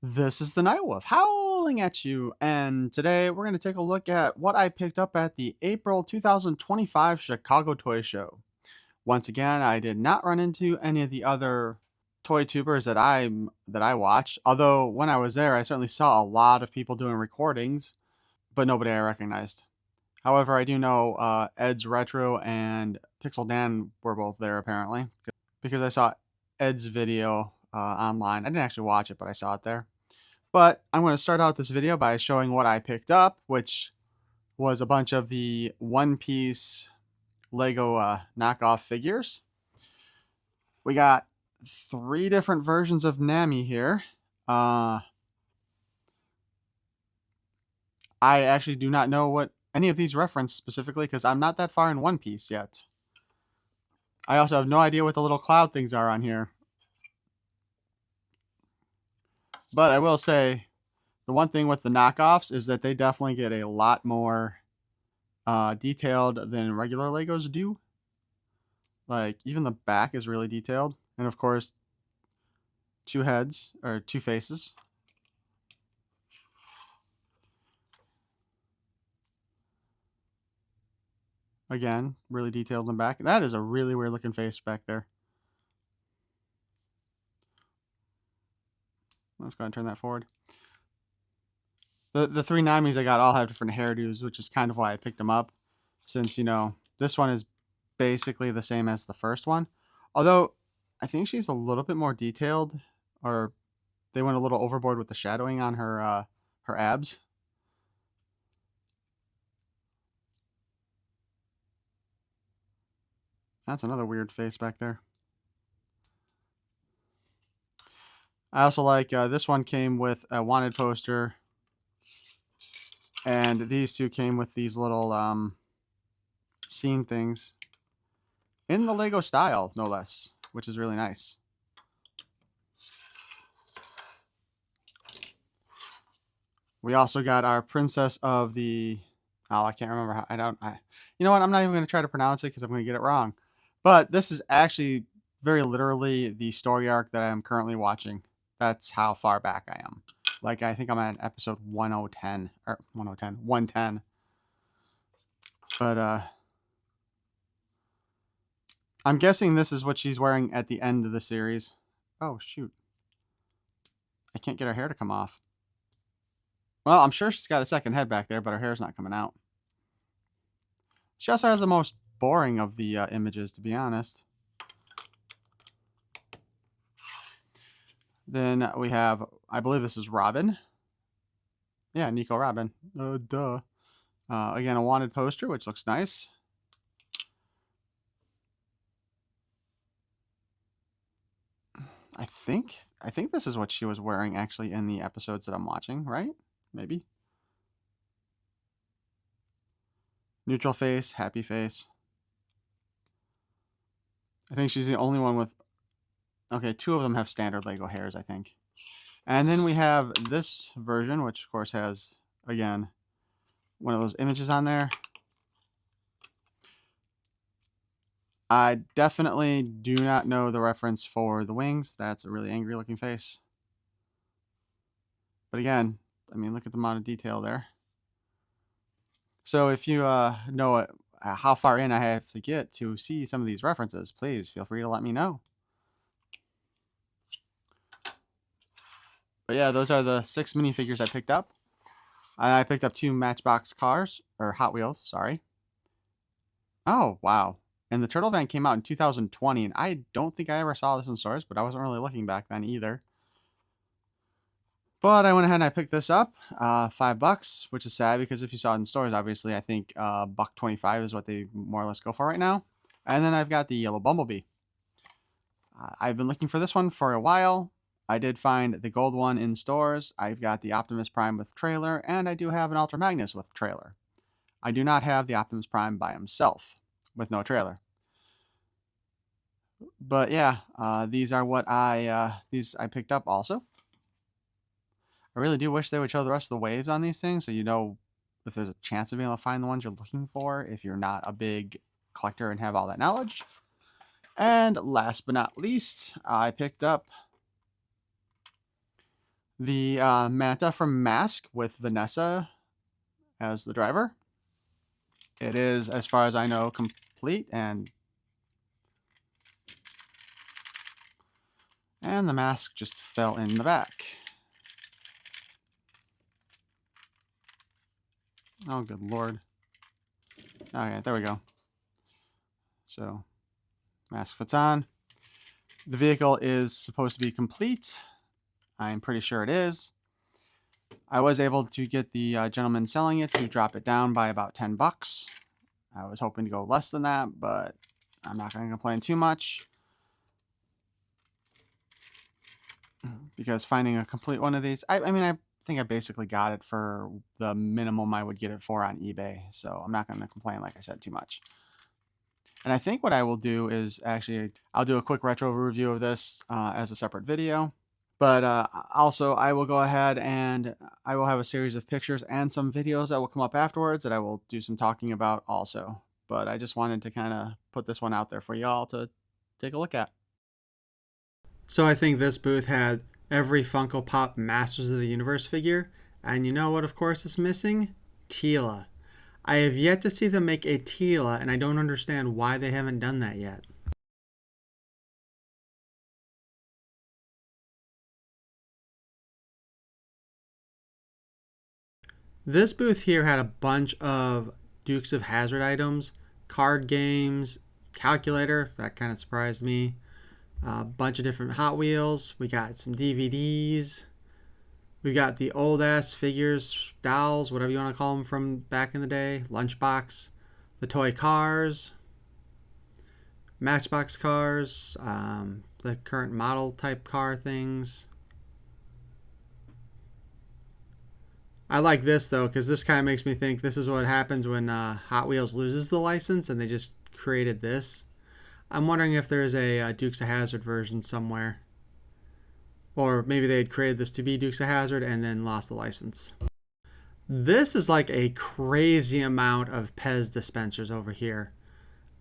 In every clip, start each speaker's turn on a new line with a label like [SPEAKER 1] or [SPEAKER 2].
[SPEAKER 1] This is the Night Wolf howling at you, and today we're going to take a look at what I picked up at the April 2025 Chicago Toy Show. Once again, I did not run into any of the other toy tubers that I watched. Although when I was there, I certainly saw a lot of people doing recordings, but nobody I recognized. However, I do know Ed's Retro and Pixel Dan were both there apparently because I saw Ed's video online. I didn't actually watch it, but I saw it there. But I'm going to start out this video by showing what I picked up, which was a bunch of the One Piece Lego knockoff figures. We got 3 different versions of Nami here. I actually do not know what any of these reference specifically because I'm not that far in One Piece yet. I also have no idea what the little cloud things are on here. But I will say, the one thing with the knockoffs is that they definitely get a lot more detailed than regular Legos do. Like, even the back is really detailed. And of course, 2 heads, or 2 faces. Again, really detailed in the back. That is a really weird looking face back there. Let's go ahead and turn that forward. The 3 Namis I got all have different hairdos, which is kind of why I picked them up. Since, this one is basically the same as the first one. Although, I think she's a little bit more detailed. Or they went a little overboard with the shadowing on her abs. That's another weird face back there. I also like this one came with a wanted poster. And these 2 came with these little scene things. In the Lego style, no less. Which is really nice. We also got our Princess of the... Oh, I can't remember how... You know what? I'm not even going to try to pronounce it because I'm going to get it wrong. But this is actually very literally the story arc that I'm currently watching. That's how far back I am. Like, I think I'm at episode 1010. Or 1010. 110. But, I'm guessing this is what she's wearing at the end of the series. Oh, shoot. I can't get her hair to come off. Well, I'm sure she's got a second head back there, but her hair's not coming out. She also has the most boring of the images, to be honest. Then we have, I believe this is Robin. Yeah, Nico Robin. Duh. Again, a wanted poster, which looks nice. I think this is what she was wearing actually in the episodes that I'm watching, right? Maybe. Neutral face, happy face. I think she's the only one with... Okay, 2 of them have standard Lego hairs, I think. And then we have this version, which of course has, again, one of those images on there. I definitely do not know the reference for the wings. That's a really angry looking face. But again, I mean, look at the amount of detail there. So if you know how far in I have to get to see some of these references, please feel free to let me know. But yeah, those are the 6 minifigures I picked up. I picked up 2 Matchbox cars, or Hot Wheels, sorry. Oh, wow. And the Turtle Van came out in 2020, and I don't think I ever saw this in stores, but I wasn't really looking back then either. But I went ahead and I picked this up, $5, which is sad because if you saw it in stores, obviously I think $1.25 is what they more or less go for right now. And then I've got the Yellow Bumblebee. I've been looking for this one for a while. I did find the gold one in stores. I've got the Optimus Prime with trailer, and I do have an Ultra Magnus with trailer. I do not have the Optimus Prime by himself with no trailer. But yeah, these are what I picked up also. I really do wish they would show the rest of the waves on these things so you know if there's a chance of being able to find the ones you're looking for if you're not a big collector and have all that knowledge. And last but not least, I picked up The Manta from M.A.S.K with Vanessa as the driver. It is, as far as I know, complete, and the M.A.S.K just fell in the back. Oh, good lord. Okay, there we go. So, M.A.S.K fits on. The vehicle is supposed to be complete. I'm pretty sure it is. I was able to get the gentleman selling it to drop it down by about 10 bucks. I was hoping to go less than that, but I'm not going to complain too much, because finding a complete one of these, I mean, I think I basically got it for the minimum I would get it for on eBay, so I'm not going to complain, like I said, too much. And I think what I will do is actually, I'll do a quick retro review of this as a separate video. But also, I will go ahead and I will have a series of pictures and some videos that will come up afterwards that I will do some talking about also. But I just wanted to kind of put this one out there for y'all to take a look at. So I think this booth had every Funko Pop Masters of the Universe figure. And you know what, of course, is missing? Teela. I have yet to see them make a Teela, and I don't understand why they haven't done that yet. This booth here had a bunch of Dukes of Hazzard items, card games, calculator, that kind of surprised me, a bunch of different Hot Wheels. We got some DVDs. We got the old ass figures, dolls, whatever you want to call them from back in the day, Lunchbox, the toy cars, Matchbox cars, the current model type car things. I like this though, because this kind of makes me think this is what happens when Hot Wheels loses the license and they just created this. I'm wondering if there's a Dukes of Hazzard version somewhere. Or maybe they had created this to be Dukes of Hazzard and then lost the license. This is like a crazy amount of Pez dispensers over here.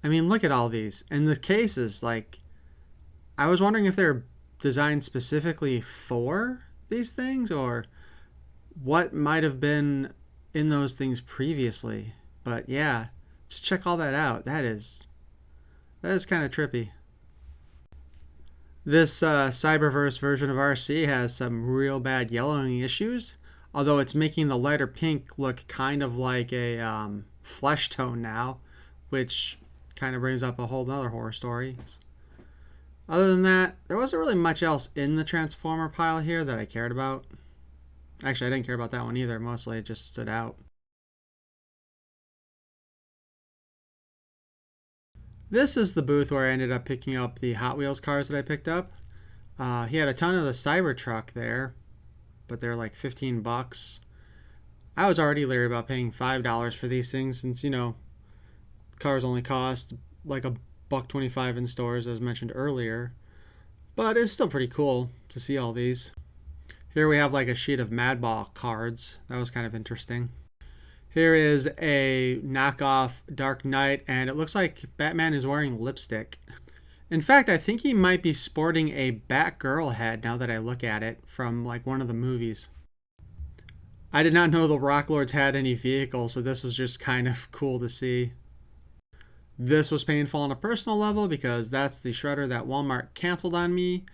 [SPEAKER 1] I mean, look at all these. And the cases, like, I was wondering if they're designed specifically for these things or what might have been in those things previously. But yeah, just check all that out. That is kind of trippy. This Cyberverse version of RC has some real bad yellowing issues, although it's making the lighter pink look kind of like a flesh tone now, which kind of brings up a whole other horror story. Other than that, there wasn't really much else in the Transformer pile here that I cared about. Actually, I didn't care about that one either. Mostly it just stood out. This is the booth where I ended up picking up the Hot Wheels cars that I picked up. He had a ton of the Cybertruck there, but they're like 15 bucks. I was already leery about paying $5 for these things since, you know, cars only cost like $1.25 in stores as mentioned earlier. But it's still pretty cool to see all these. Here we have like a sheet of Madball cards. That was kind of interesting. Here is a knockoff Dark Knight, and it looks like Batman is wearing lipstick. In fact, I think he might be sporting a Batgirl head now that I look at it from like one of the movies. I did not know the Rock Lords had any vehicles, so this was just kind of cool to see. This was painful on a personal level because that's the shredder that Walmart canceled on me.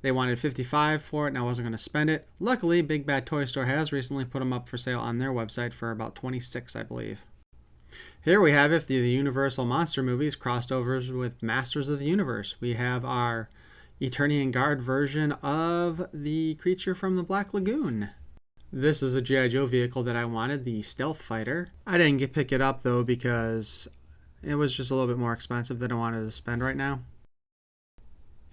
[SPEAKER 1] They wanted $55 for it and I wasn't going to spend it. Luckily, Big Bad Toy Store has recently put them up for sale on their website for about $26, I believe. Here we have if the Universal Monster movies crossed over with Masters of the Universe. We have our Eternian Guard version of the creature from the Black Lagoon. This is a G.I. Joe vehicle that I wanted, the Stealth Fighter. I didn't pick it up though because it was just a little bit more expensive than I wanted to spend right now.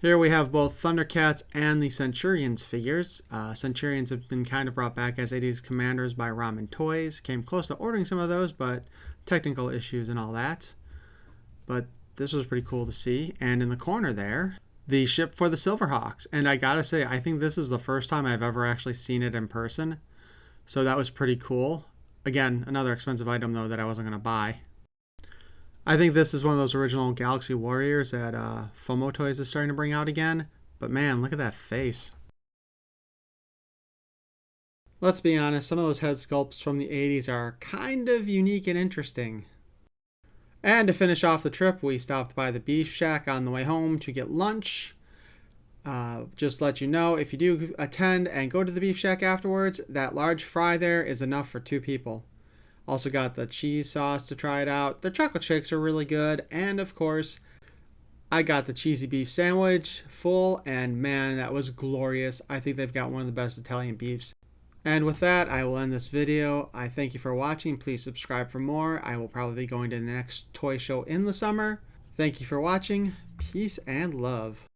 [SPEAKER 1] Here we have both Thundercats and the Centurions figures. Centurions have been kind of brought back as 80s commanders by Ramen Toys. Came close to ordering some of those, but technical issues and all that. But this was pretty cool to see. And in the corner there, the ship for the Silverhawks. And I gotta say, I think this is the first time I've ever actually seen it in person. So that was pretty cool. Again, another expensive item though that I wasn't going to buy. I think this is one of those original Galaxy Warriors that FOMO Toys is starting to bring out again. But man, look at that face. Let's be honest, some of those head sculpts from the 80s are kind of unique and interesting. And to finish off the trip, we stopped by the Beef Shack on the way home to get lunch. Just to let you know, if you do attend and go to the Beef Shack afterwards, that large fry there is enough for 2 people. Also got the cheese sauce to try it out. Their chocolate shakes are really good. And of course, I got the cheesy beef sandwich full, and man, that was glorious. I think they've got one of the best Italian beefs. And with that, I will end this video. I thank you for watching. Please subscribe for more. I will probably be going to the next toy show in the summer. Thank you for watching. Peace and love.